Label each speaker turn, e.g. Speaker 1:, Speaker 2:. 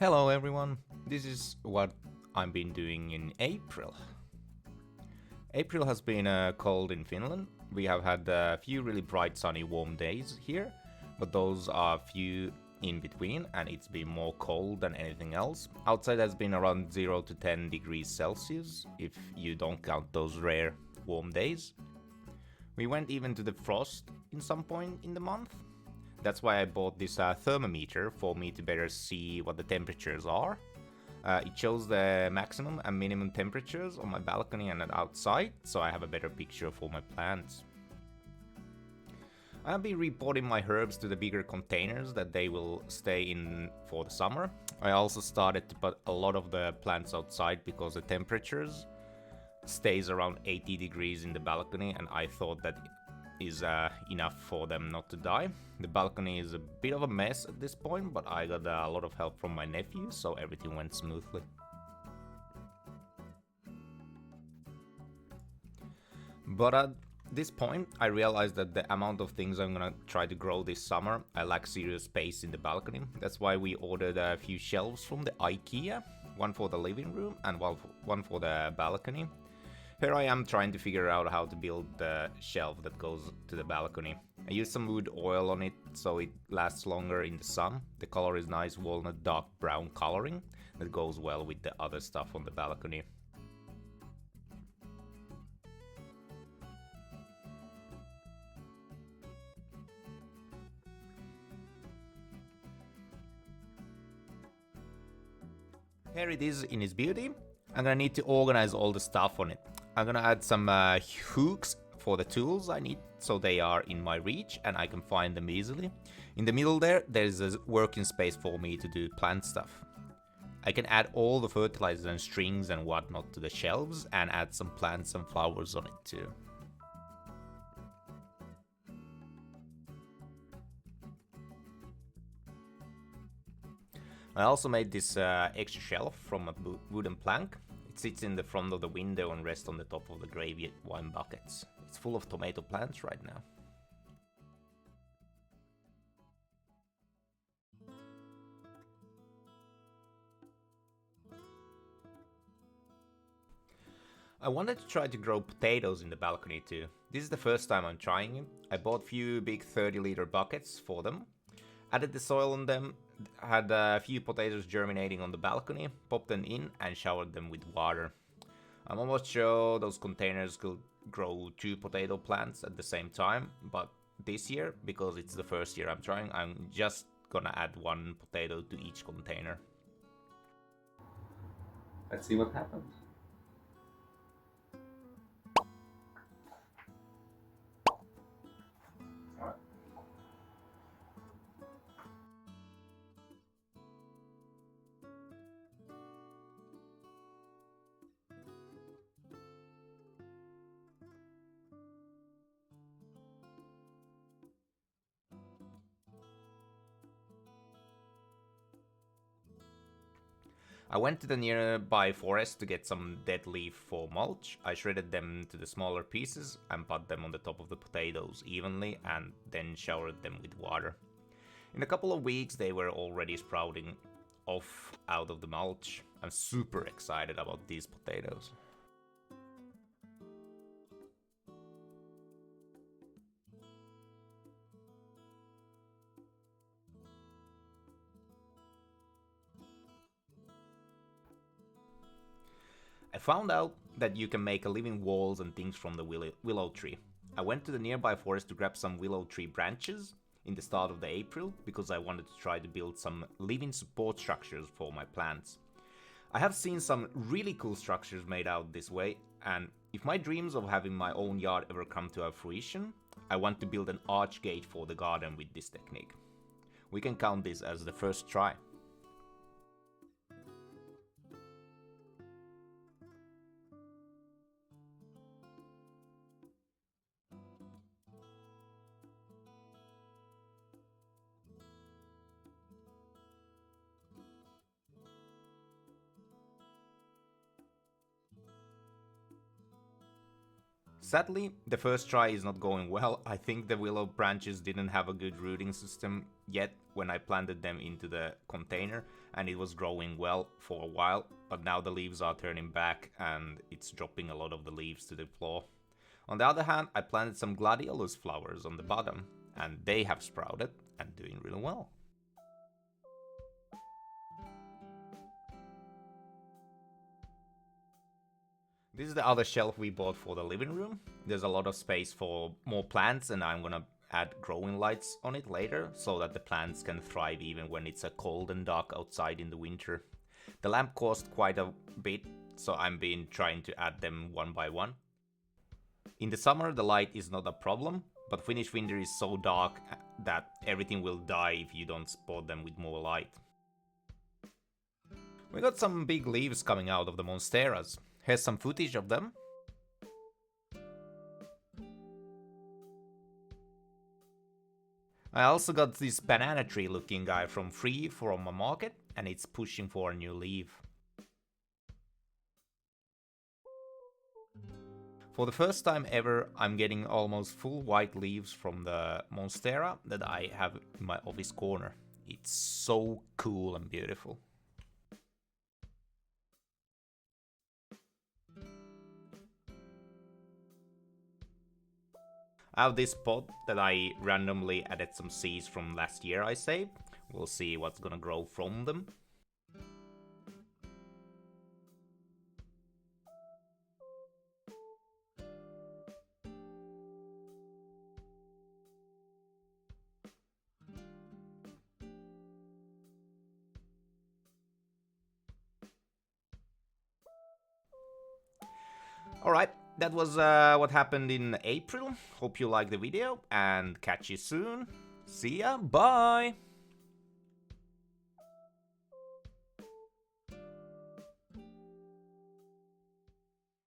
Speaker 1: Hello everyone, this is what I've been doing in April. April has been cold in Finland. We have had a few really bright sunny warm days here, but those are few in between and it's been more cold than anything else. Outside has been around 0 to 10 degrees Celsius if you don't count those rare warm days. We went even to the frost in some point in the month. That's why I bought this thermometer for me to better see what the temperatures are. It shows the maximum and minimum temperatures on my balcony and outside, so I have a better picture for my plants. I'll be reporting my herbs to the bigger containers that they will stay in for the summer. I also started to put a lot of the plants outside because the temperatures stays around 80 degrees in the balcony, and I thought that is enough for them not to die. The balcony is a bit of a mess at this point, but I got a lot of help from my nephew, so everything went smoothly. But at this point, I realized that the amount of things I'm gonna try to grow this summer, I lack serious space in the balcony. That's why we ordered a few shelves from the IKEA, one for the living room and one for the balcony. Here I am trying to figure out how to build the shelf that goes to the balcony. I used some wood oil on it so it lasts longer in the sun. The color is nice walnut dark brown coloring that goes well with the other stuff on the balcony. Here it is in its beauty. I'm gonna need to organize all the stuff on it. I'm gonna add some hooks for the tools I need so they are in my reach and I can find them easily. In the middle there's a working space for me to do plant stuff. I can add all the fertilizers and strings and whatnot to the shelves and add some plants and flowers on it too. I also made this extra shelf from a wooden plank. It sits in the front of the window and rests on the top of the gravy wine buckets. It's full of tomato plants right now. I wanted to try to grow potatoes in the balcony too. This is the first time I'm trying it. I bought few big 30-liter buckets for them, added the soil on them, had a few potatoes germinating on the balcony, popped them in and showered them with water. I'm almost sure those containers could grow 2 potato plants at the same time, but this year, because it's the first year I'm trying, I'm just gonna add 1 potato to each container. Let's see what happens. I went to the nearby forest to get some dead leaf for mulch. I shredded them to the smaller pieces and put them on the top of the potatoes evenly and then showered them with water. In a couple of weeks they were already sprouting off out of the mulch. I'm super excited about these potatoes. I found out that you can make living walls and things from the willow tree. I went to the nearby forest to grab some willow tree branches in the start of the April because I wanted to try to build some living support structures for my plants. I have seen some really cool structures made out this way, and if my dreams of having my own yard ever come to fruition, I want to build an arch gate for the garden with this technique. We can count this as the first try. Sadly, the first try is not going well. I think the willow branches didn't have a good rooting system yet when I planted them into the container, and it was growing well for a while, but now the leaves are turning back and it's dropping a lot of the leaves to the floor. On the other hand, I planted some gladiolus flowers on the bottom, and they have sprouted and doing really well. This is the other shelf we bought for the living room. There's a lot of space for more plants, and I'm gonna add growing lights on it later so that the plants can thrive even when it's a cold and dark outside in the winter. The lamp cost quite a bit, so I'm been trying to add them one by one. In the summer the light is not a problem, but Finnish winter is so dark that everything will die if you don't support them with more light. We got some big leaves coming out of the monsteras. Here's some footage of them. I also got this banana tree looking guy from a market, and it's pushing for a new leaf. For the first time ever, I'm getting almost full white leaves from the monstera that I have in my office corner. It's so cool and beautiful. I have this pot that I randomly added some seeds from last year I saved. We'll see what's gonna grow from them. Alright, that was what happened in April. Hope you liked the video and catch you soon. See ya, bye!